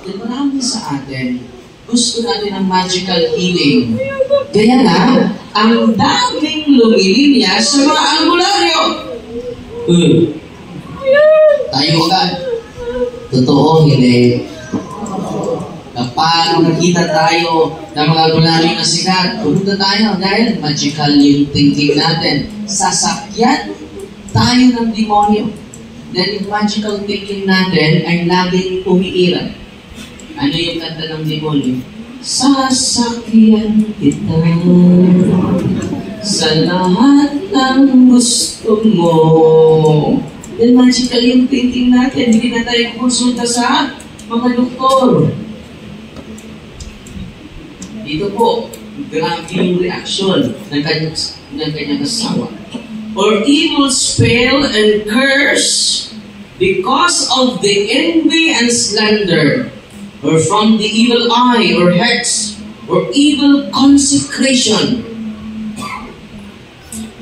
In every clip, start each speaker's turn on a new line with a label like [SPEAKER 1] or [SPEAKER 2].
[SPEAKER 1] Then marami sa atin, gusto natin ng magical healing. Kaya na, ang daming lumilinya sa mga albularyo. Tayo agad. Totoo, hindi. Kapag nakita tayo ng mga albularyo na sikat, pumunta tayo dahil magical yung thinking natin. Sasakyan tayo ng demonyo. Dahil yung magical thinking natin ay laging umiiral. Ano yung kanta ng demonyo? Sasakyan kita sa lahat ng gusto mo. Dahil magical yung thinking natin. Hindi na tayo konsulta sa mga doktor. Dito po, grabe yung reaksyon ng kanyang asawa. Or evil spell and curse because of the envy and slander, or from the evil eye or hex, or evil consecration.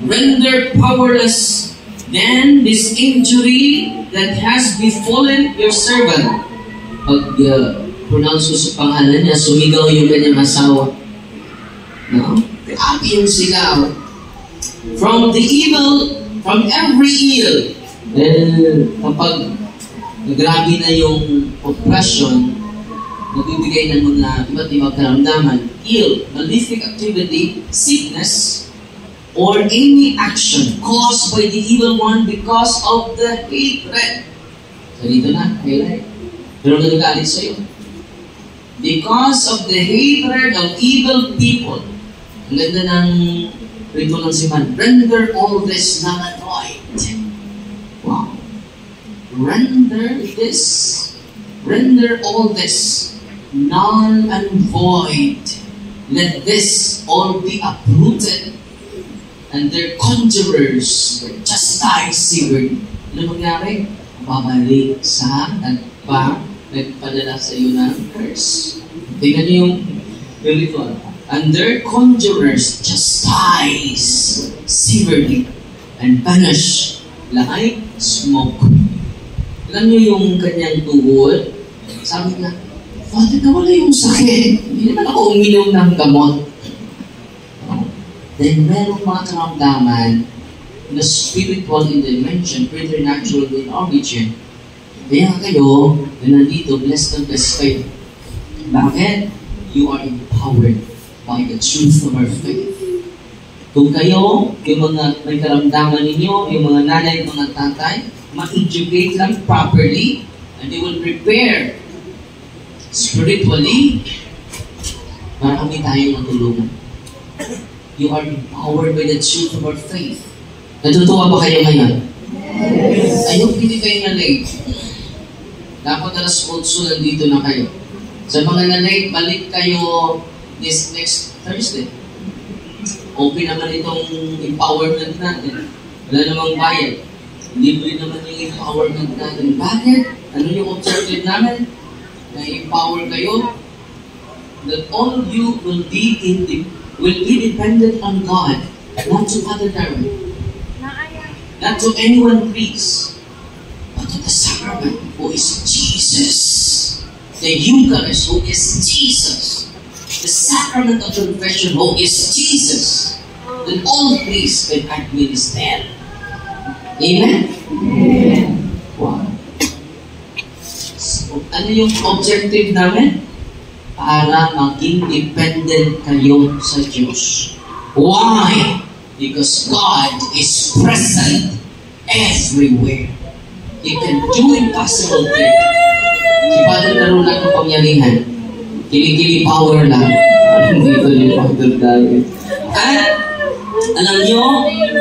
[SPEAKER 1] Render powerless then this injury that has befallen your servant. Pag pronounce sa pangalan niya, sumigaw yung kanyang asawa. No? Grabe yung sigaw. From the evil, from every ill. Kapag grabe na yung oppression, nagbibigay ng mga iba't ibang karamdaman, ill, malefic activity, sickness, or any action caused by the evil one because of the hatred. So dito na, highlight. Pero nagagalit sa'yo. Because of the hatred of evil people. Ang ganda ng rito ng siman. Render all this null and void. Wow. Render all this null and void. Let this all be uprooted. And their conjurers were chastised severed. Ano mangyari? Babalik sa nagpadala sa iyo ng curse. Tingnan niyo yung ritual. And their conjurers chastise severely and banish like smoke. Tingnan niyo yung kanyang tuhod. Sabi niya, Father, nawala yung sakit. Hindi naman ako uminom ng gamot. Then merong mga karamdaman na spiritual in dimension, preternatural in origin. Kaya kayo, na nandito, blessed and blessed kayo. Bakit? You are empowered by the truth of our faith. Kung kayo, yung mga may karamdaman ninyo, yung mga nanay at mga tatay, ma-educate lang properly, and they will prepare spiritually para kami tayong matulungan. You are empowered by the truth of our faith. Natutuwa ba kayo ngayon? Yes. Ayun, hindi kayo na-late. Dapat alas 8 nandito na kayo. Sa mga na-late, balik kayo this next Thursday. Open naman itong empowerment natin. Wala namang bayad. Libre naman yung empowerment natin. Bakit? Ano yung objective namin? Na-empower kayo? That all of you will be dependent on God, not to other direction, not to anyone please, but to the sacrament who is Jesus, the Eucharist who is Jesus, the sacrament of confession who is Jesus, then all priests can administer. Amen? Amen. Wow. So, ano yung objective namin? Para maging dependent kayo sa Diyos. Why? Because God is present everywhere. He can do impossible things. Si Father naroon lang ng pangyarihan. Kilikili power lang. Dito yung Father David. At, alam nyo,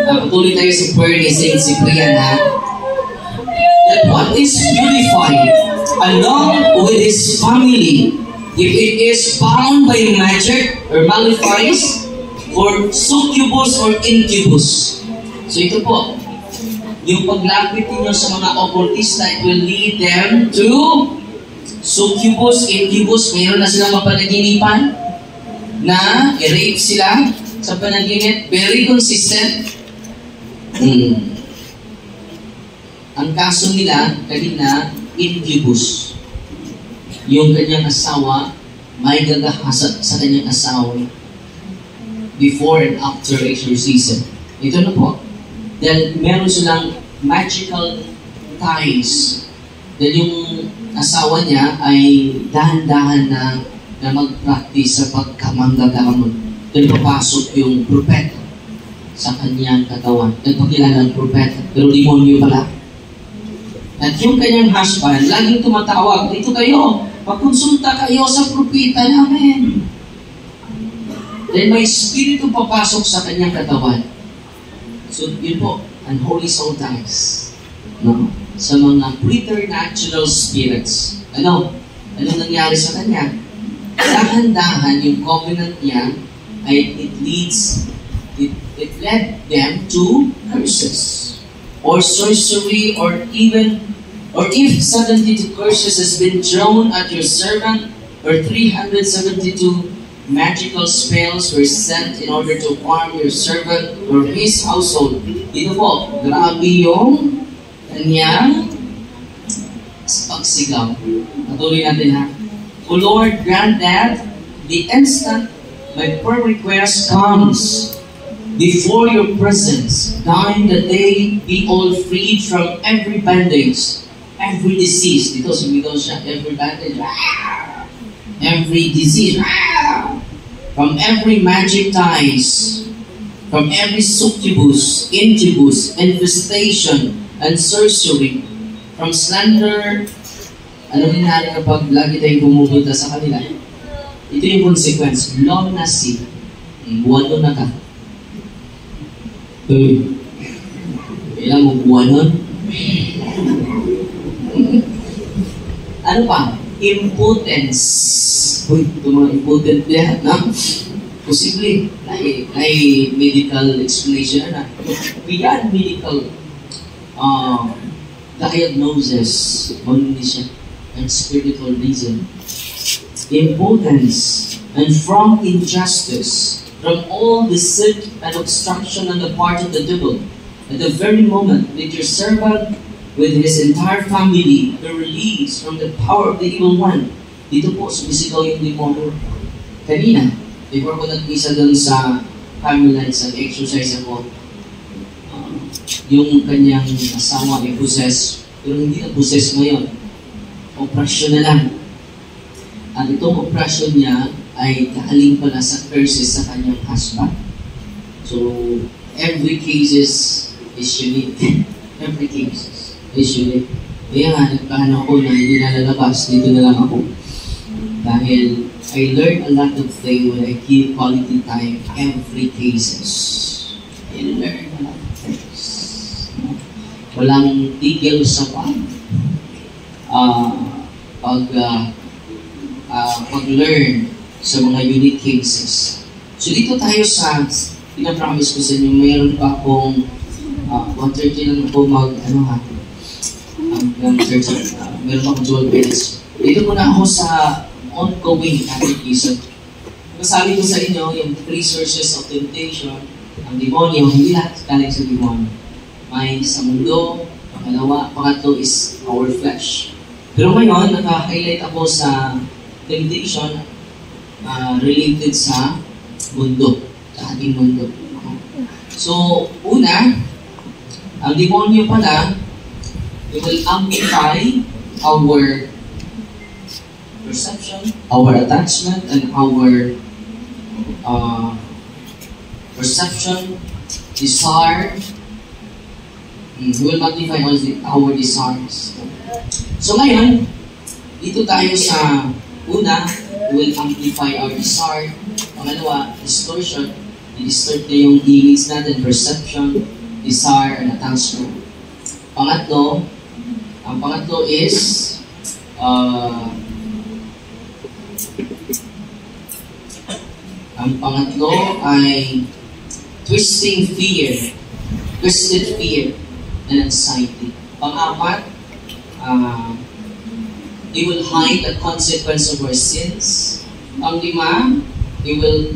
[SPEAKER 1] patuloy tayo sa prayer ni Saint Cyprian, that what is beautified along with his family, if it is bound by magic or malefice, for succubus or incubus. So ito po, yung paglapit niyo sa mga occultista, it will lead them to succubus, incubus. Mayroon na silang mapanaginipan na i-rape sila sa panaginip. Very consistent. Ang kaso nila, kanina, incubus. yung kanyang asawa, may gagahasa sa kanyang asawa before and after exorcism. Ito na po. Dahil meron silang magical ties. Dahil yung asawa niya ay dahan-dahan na mag-practice sa pagkamanggagamon. Dahil papasok yung propeta sa kanyang katawan. Nagpakilala ng propeta. Pero demonyo pala. At yung kanyang husband, laging tumatawag, dito kayo, pagkonsulta kayo sa propeta namin. Dahil may espiritu papasok sa kanyang katawan. So, yun po, unholy soul ties. No? Sa mga preternatural spirits. Ano nangyari sa kanya? Dahan-dahan yung covenant niya ay it led them to curses or sorcery or if 72 curses has been thrown at your servant or 372 magical spells were sent in order to harm your servant or his household. Dito po, grabe yung kanyang pagsigaw. Patuloy natin ha. O Lord, grant that the instant my prayer request comes before your presence, dying that they be all freed from every bandage, every disease. Dito sumigaw siya, every bandage, every disease, from every magic ties, from every succubus, incubus, infestation, and sorcery, from slander. Ano nangyari kapag lagi tayong pumupunta sa kanila? Ito yung consequence. Long na si, buwan na ka. Kailan mo buwan? Ano pa? Impotence. Uy, ito mga impotent yan, na? Posible, ay medical explanation na. Beyond medical diagnosis, only siya, and spiritual reason. Impotence, and from injustice, from all deceit and obstruction on the part of the devil, at the very moment that your servant with his entire family were released from the power of the evil one. Dito po, sumisigaw yung demonyo. Kanina, before ko nag-isa doon sa family life, sa exercise ako, yung kanyang asawa ay possess, pero hindi na possess ngayon. Operasyon na lang. At itong operasyon niya ay galing pala sa curses sa kanyang husband. So, every cases is unique. Every cases is unique. Kaya nga, nagplano ako na hindi na lalabas, dito na lang ako. Dahil I learned a lot of things when I give quality time every cases. I learned a lot of things. Walang tigil sa pag-learn sa mga unique cases. So dito tayo sa, pinapromise ko sa inyo, mayroon pa akong 1:30 lang po meron pa akong 12 minutes. Dito muna ako sa ongoing catechism. Masabi ko sa inyo, yung 3 sources of temptation, ang demonyo, hindi lahat galing sa demonyo. May sa mundo, pangatlo is our flesh. Pero ngayon, naka-highlight ako sa temptation related sa mundo, sa ating mundo. So, una, ang demonyo pala, it will amplify our perception, our attachment, and our perception, desire. He will magnify our desires. So ngayon, dito tayo sa una, will amplify our desire. Pangalawa, distortion. I-distort na yung image natin, perception, desire, and attachment. Pangatlo, ang pangatlo is ang pangatlo ay twisted fear, and anxiety. Pang-apat, it will hide the consequence of our sins. Pang-lima, it will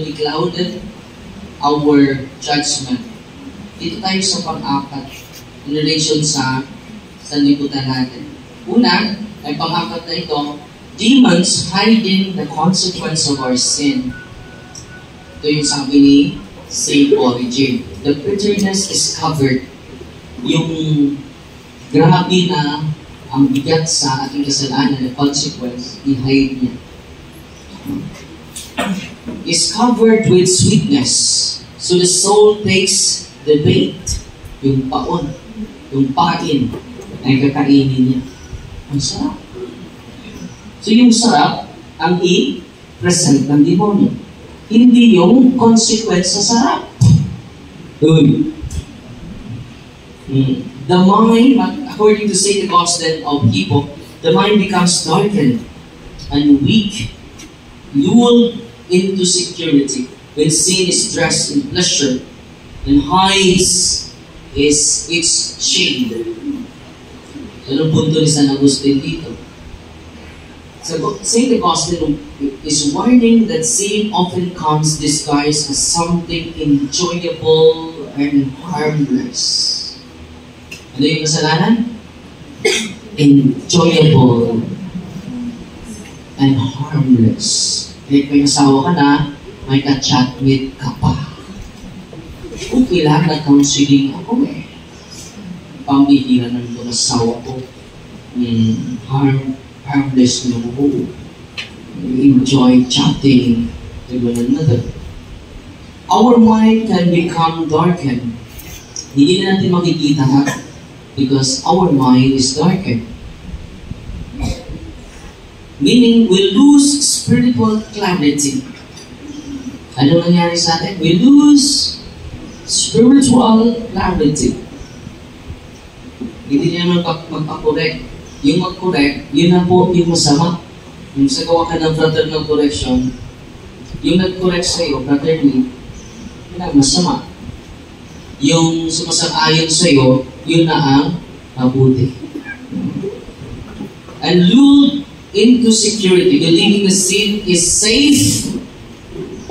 [SPEAKER 1] be clouded our judgment. Dito tayo sa pang-apat in relation sa liputan natin. Una, ay pang-apat na ito, demons hiding the consequence of our sin. Ito yung sabi ni Saint Origen. The bitterness is covered. Yung grabe na ang bigat sa ating kasalanan na consequence, i-hide niya. Is covered with sweetness. So the soul takes the bait, yung paon, yung pain, ay kakainin niya. Ang sarap. So yung sarap, ang i-present ng demonyo. Hindi yung consequence sa sarap. The mind, according to St. Augustine of Hippo, the mind becomes darkened and weak, lulled into security when sin is dressed in pleasure and hides its shade. Anong punto ni San Agustin dito? So, St. Augustine is warning that sin often comes disguised as something enjoyable and harmless. Ano yung kasalanan? Enjoyable and harmless. Kahit may asawa ka na, may ka-chatmate ka pa. Okay lang, nag-counseling ako eh. Pambihira ng ito asawa ko. Harmless na ako. Enjoy chatting with one another. Our mind can become darkened. Hindi na natin makikita because our mind is darkened. Meaning, we lose spiritual clarity. Ano nangyari sa atin? We lose spiritual clarity. Hindi niya magpakorek. Yung mag-correct, yun na po yung masama. Yung sa gawa ka ng fraternal correction, yung nag-correct sa'yo, fraternally, yun ang masama. Yung sumasang-ayon sa'yo, yun na ang mabuti. And lulled into security, believing the sin is safe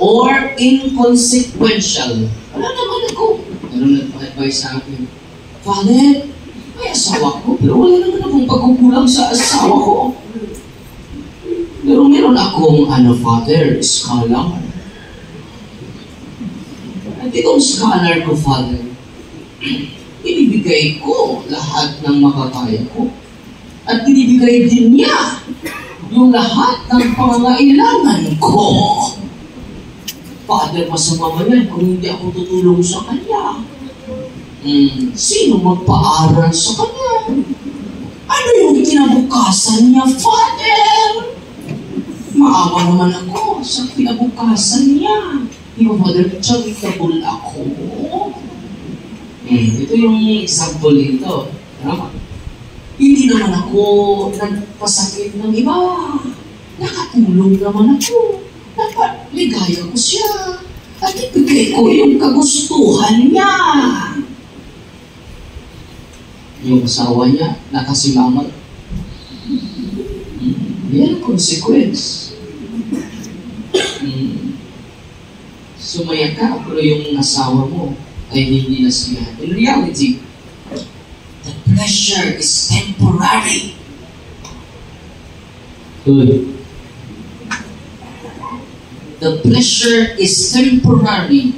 [SPEAKER 1] or inconsequential. Wala naman ako. Ano nagpa-advise sa akin? Father, may asawa ko, pero wala naman akong pagkukulang sa asawa ko. Pero meron akong, Father, scholar. At itong scholar ko, Father, inibigay ko lahat ng makakaya ko. At inibigay din niya yung lahat ng pangangailangan ko. Father, masama ba yan kung hindi ako tutulong sa kanya? Sino magpaaral sa kanya? Ano yung kinabukasan niya, Father? Maawa naman ako sa kinabukasan niya. Di ba, Father, charitable ako? Ito yung example nito. Hindi naman ako nagpasakit ng iba. Nakatulong naman ako. Ligaya ko siya. At ibigay ko yung kagustuhan niya. Yung asawa niya, nakasimangot. Yan ang consequence. Sumaya ka, pero yung asawa mo ay hindi na siya. In reality, the pleasure is temporary. Good. The pleasure is temporary,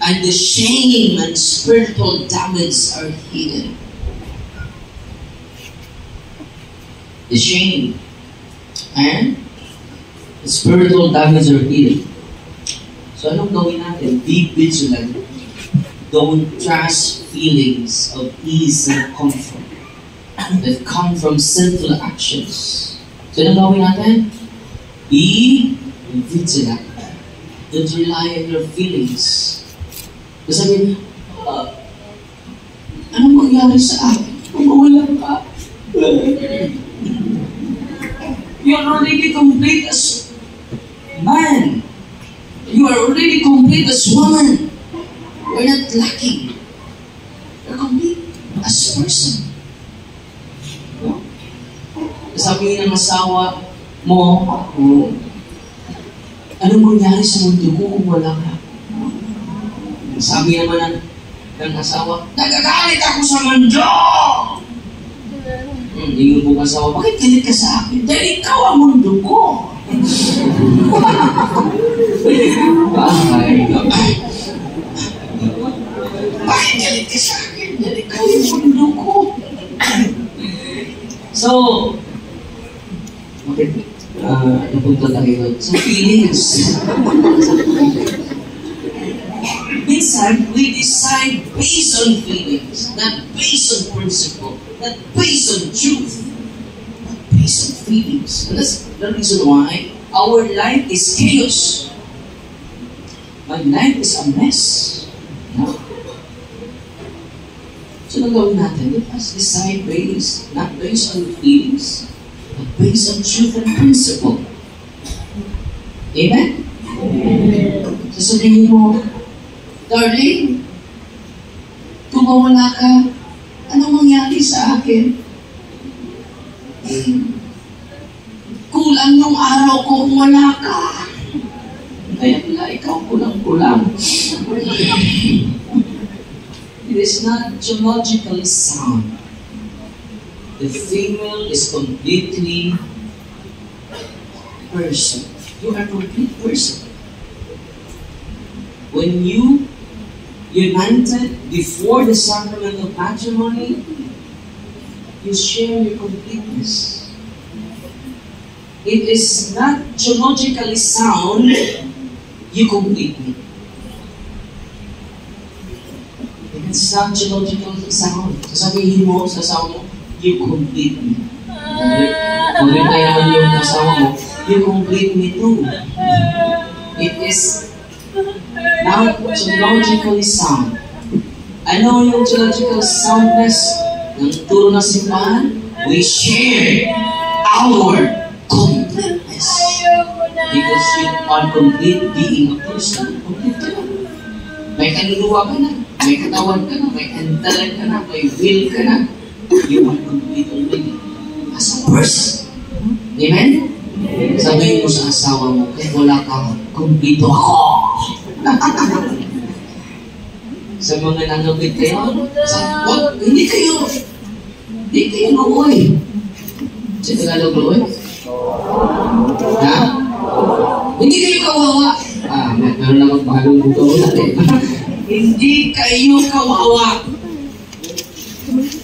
[SPEAKER 1] and the shame and spiritual damage are hidden. The shame and the spiritual damage are hidden. So anong gawin natin? Be vigilant. Don't trust feelings of ease and comfort that come from sinful actions. So anong gawin natin? Be vigilant. Don't rely on your feelings. Kasi anong mangyari sa akin? Kung mawala ka? You are already complete as man. You are already complete as woman. We're not lacking. We're complete as person. No? Sabi ng asawa mo, anong mangyari sa mundo ko kung wala ka? Sabi naman ng asawa, nagagalit ako sa mundo! Yung mong asawa, bakit galit ka sa akin? Dahil ikaw ang mundo ko. Bakit galit ka sa akin? Dahil ikaw ang mundo ko. So, bakit napunta tayo sa feelings? Minsan, we decide based on feelings, not based on principle, not based on truth, but based on feelings. And that's the reason why our life is chaos. My life is a mess. No? So, nagawin natin, let us decide based, not based on feelings, but based on truth and principle. Amen? Sasabihin mo, darling, kung mawala ka, anong mangyari sa akin? Kulang yung araw ko kung wala ka. Kaya pala ikaw kulang-kulang. It is not geologically sound. The female is completely person. You are a complete person. When you united before the sacrament of matrimony, you share your completeness. It is not geologically sound, you complete me. It's not geologically sound. Sasabihin mo sa asawa mo, you complete me. Kung rin kaya man yung asawa mo, you complete me too. It is not geologically sound. Ano yung geological soundness ng turo ng simbahan? We share our completeness. Because you are complete being a person. Complete ka na. May kaluluwa ka na. May katawan ka na. May kantalan ka na. May will ka na. You are complete already. As a person. Amen? Sabihin mo sa asawa mo, kahit wala ka, kumpleto ako. Sa mga nangabit kayo, hindi kayo luoy. Sa Tagalog luoy? Ha? Hindi kayo kawawa. Meron na magpahagong buto natin. Hindi kayo kawawa.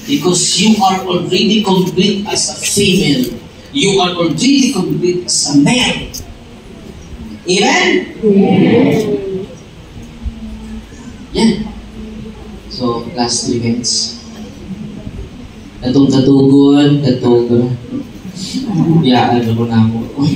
[SPEAKER 1] Because you are already complete as a female. You are already complete as a man. Amen? Yan. So, last 3 minutes. Katong katugon, ano mo na ako.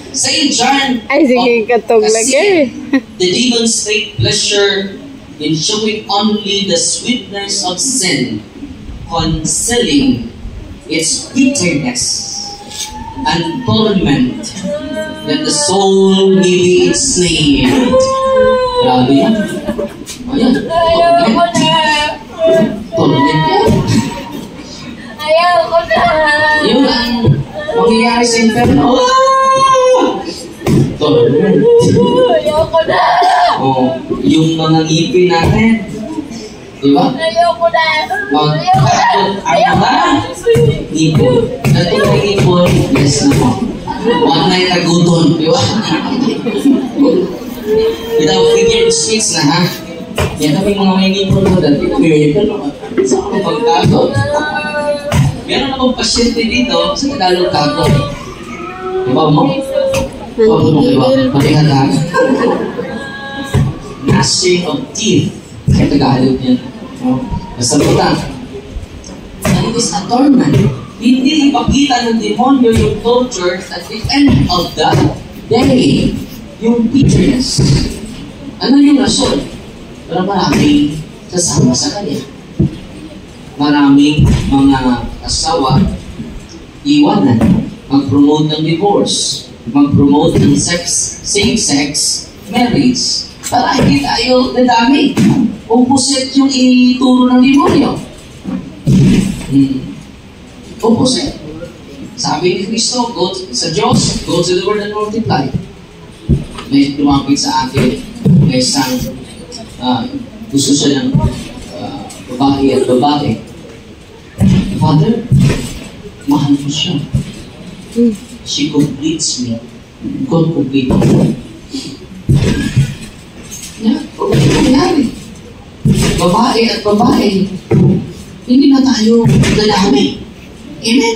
[SPEAKER 1] Saint John
[SPEAKER 2] ay, sige, katog lagi.
[SPEAKER 1] The demons take pleasure in showing only the sweetness of sin, concealing its bitterness and torment, that the soul may be enslaved. Grabe yan. Ayan. Torment yan.
[SPEAKER 2] Ayaw ko na.
[SPEAKER 1] Yun ang mangyayari sa inferno. Torment.
[SPEAKER 2] Ayaw ko na.
[SPEAKER 1] Yung mga ngipin natin. Diba?
[SPEAKER 2] Ayaw ko na.
[SPEAKER 1] Magkakot ang mga ngipon. At yung mga ngipon, yes na mo. Huwag na itaguton. Diba? Without figure speech na, ha? Yan kami mga may ngipon mo dati. Ngipon mo. Sa ako pagkakot. Meron akong pasyente dito sa Tagalog kakot. Diba mo? Diba mo diba? Patihan gnashing of teeth. Kaya Tagalog yan. Basta mo lang. And it is a torment. Hindi ipakita ng demonyo yung torture at the end of the day. Yung bitterness. Ano yung rason? Pero maraming sasama sa kanya. Maraming mga asawa iwanan, mag-promote ng divorce, mag-promote ng same-sex marriage para hindi tayo nadami. Opposite yung ituro ng demonyo. Opposite. Sabi ni Cristo, go sa Diyos, go to the Word and multiply. May lumapit sa akin, may isang gusto siya ng babae at babae. Father, mahal ko siya. She completes me. God complete me. Yeah, ano nangyari? Babae at babae, hindi na tayo lalaki. Amen?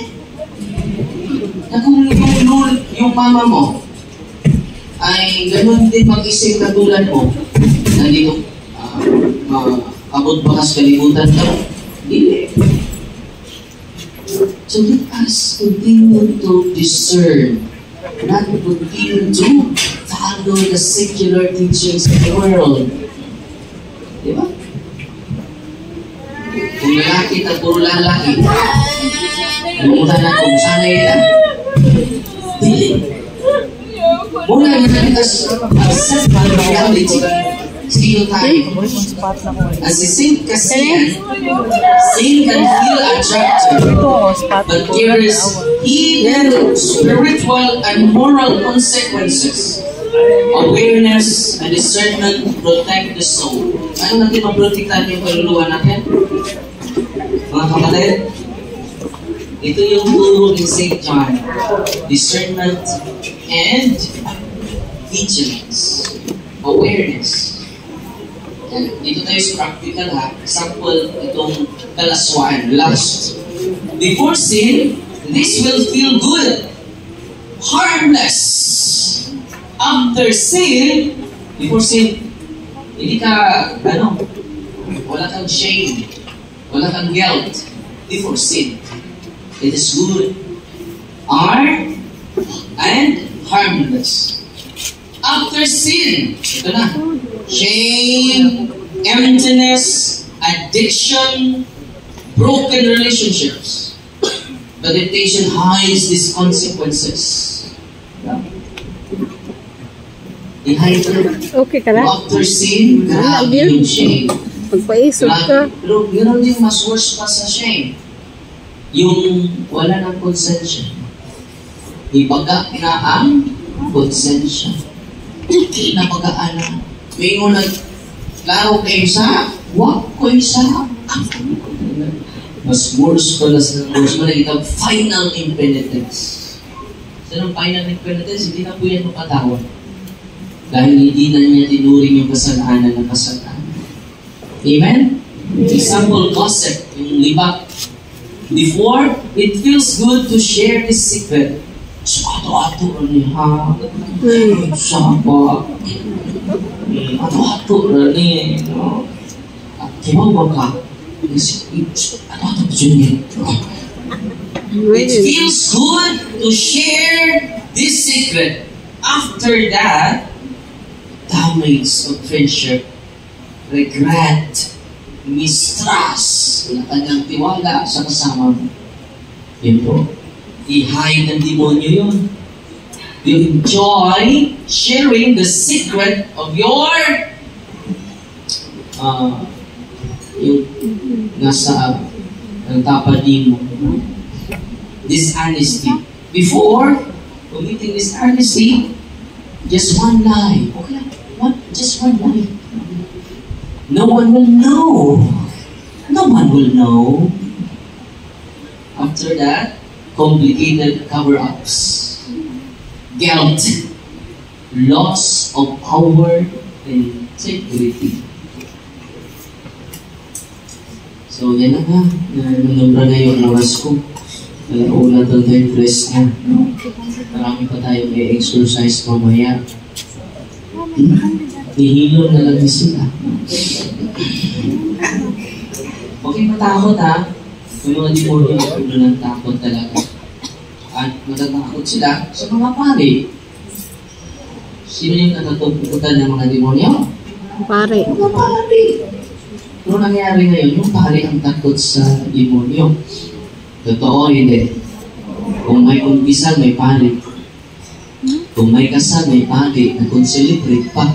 [SPEAKER 1] Na kung yung mama mo ay ganun din mag-isip na tulad mo, na dito, abot bakas kalimutan ka, hindi. So let us continue to discern, not to continue to follow the secular teachings of the world. Diba? Kung lalaki at puro lalaki, limutan na kung sana yan. Dili. Muna yan accept my reality. Sino tayo? As si Saint Cassian, sin can feel attractive, but carries hidden spiritual and moral consequences. Awareness and discernment protect the soul. Ano natin maprotektahan yung kaluluwa natin? Mga kapatid, ito yung turo ni St. John. Discernment and vigilance. Awareness. Dito tayo sa practical ha. Example, itong kalaswaan, lust. Before sin, this will feel good, harmless. After sin, before sin, hindi ka, wala kang shame, wala kang guilt. Before sin, it is good, and harmless. After sin, ito na, shame, emptiness, addiction, broken relationships. The temptation hides these consequences.
[SPEAKER 2] Okay ka na?
[SPEAKER 1] After sin, grabe yung shame.
[SPEAKER 2] Magpaisog ka.
[SPEAKER 1] Pero yun yung mas worse pa sa shame. Yung wala ng konsensya. Ibaga na ang konsensya. Hindi na pag-aala. May mo laro kayo sa, wak ko isa. Mas worse pala sa worse mo na final impenitence. Sa ng final impenitence, hindi na po yan mapatawad. Dahil hindi na niya tinuring yung kasalanan ng kasalanan. Amen? Example, gossip, yung libak. Before, it feels good to share this secret. So, ato-ato rin ha. Saba. Ato-ato rin. Kibaw ba ka? Ato-ato rin. It feels good to share this secret. After that, damage of friendship, regret, mistrust, wala kanyang tiwala sa kasama mo. Yun po. I-hide ng demonyo yun. You enjoy sharing the secret of your yung nasa ang tapadi mo. Dishonesty. Before committing dishonesty, just one lie. Okay, just one lie. No one will know. No one will know. After that, complicated cover-ups. Guilt. Loss of power and integrity. So, yan na nga. Nanumbra na yung oras ko. Kaya ulat ang tayo press na. Marami pa tayo may exercise mamaya. Nihilom na lang sila. Okay, matakot ha. May mga demonyo ako ng takot talaga. At matatakot sila sa mga pari. Sino yung natatakutan ng mga demonyo?
[SPEAKER 2] Pare.
[SPEAKER 1] Mga pari. Ano nangyari ngayon? Yung pari ang takot sa demonyo. Totoo, hindi. Kung may kumpisal, may pari. Kung may kasal, may pari. Nag-celebrate pa.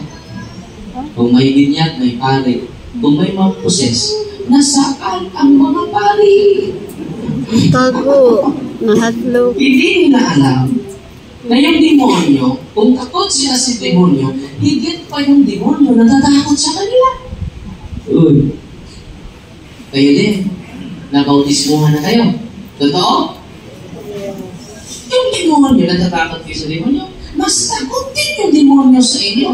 [SPEAKER 1] Kung may binyag, may pari. Kung may maposes, nasaan ang mga pari?
[SPEAKER 2] Tago. Nahadlo.
[SPEAKER 1] Hindi nila alam na yung demonyo, kung takot sila si demonyo, higit pa yung demonyo natatakot sa kanila. Uy. Kaya din, nabautismuhan na kayo. Totoo? Yung demonyo, natatakot kayo sa demonyo, mas takot din yung demonyo sa inyo.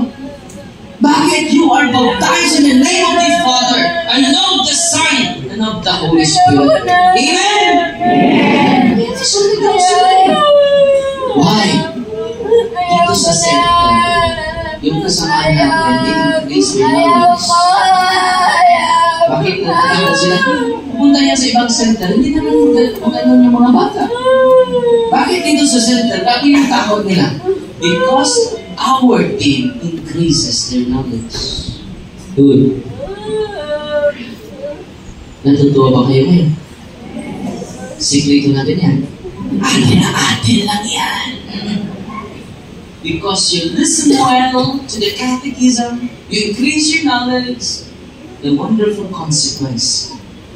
[SPEAKER 1] Bakit? You are baptized in the name of the Father, and of the Son, and of the Holy Spirit. Amen? It is Holy Ghost. Why? Dito sa center, yung kasamaan natin, in-increase your knowledge. Bakit nagkakaroon sila? Pupunta yan sa ibang center, hindi naman maganon yung mga bata. Bakit dito sa center? Bakit yung takot nila? Because our team increases their knowledge. Good. Natutuwa ba kayo ngayon? Sikrito natin yan. Atin na atin lang yan. Because you listen well to the catechism, you increase your knowledge, the wonderful consequence,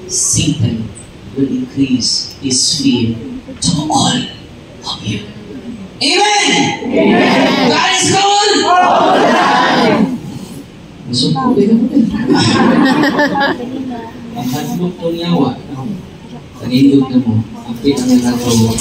[SPEAKER 1] Satan will increase his fear to all of you. Amen! Amen! God is good! All the time! Masukot din ako din. Ang hadlok ng yawa, nanindog na mo, ang pinangalatong